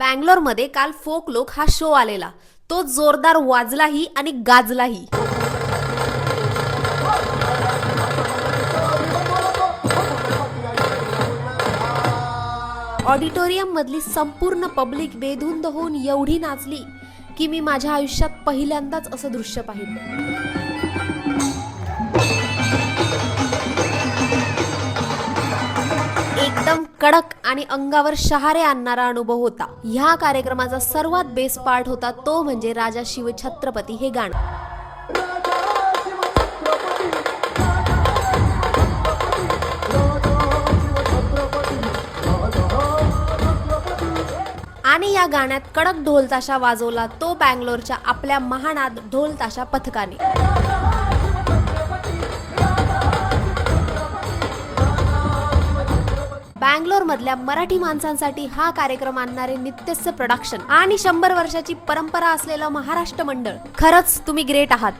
बँगलोरमध्ये काल फोकलोक हा शो आलेला. तो जोरदार वाजलाही आणि गाजलाही. ऑडिटोरियम मधली संपूर्ण पब्लिक बेधुंद होऊन एवढी नाचली की मी माझ्या आयुष्यात पहिल्यांदाच असं दृश्य पाहिलं. एकदम कडक आणि अंगावर शहारे आणणारा अनुभव होता. ह्या कार्यक्रमाचा सर्वात बेस्ट पार्ट होता तो म्हणजे राजा शिवछत्रपती हे गाणं. आणि या गाण्यात कडक ढोल ताशा वाजवला तो बँगलोरच्या आपल्या महानाद ढोल ताशा पथकाने. बँगलोर मधल्या मराठी माणसांसाठी हा कार्यक्रम आणणारे नित्यस्य प्रोडक्शन आणि 100 वर्षाची परंपरा असलेलं महाराष्ट्र मंडळ, खरंच तुम्ही ग्रेट आहात.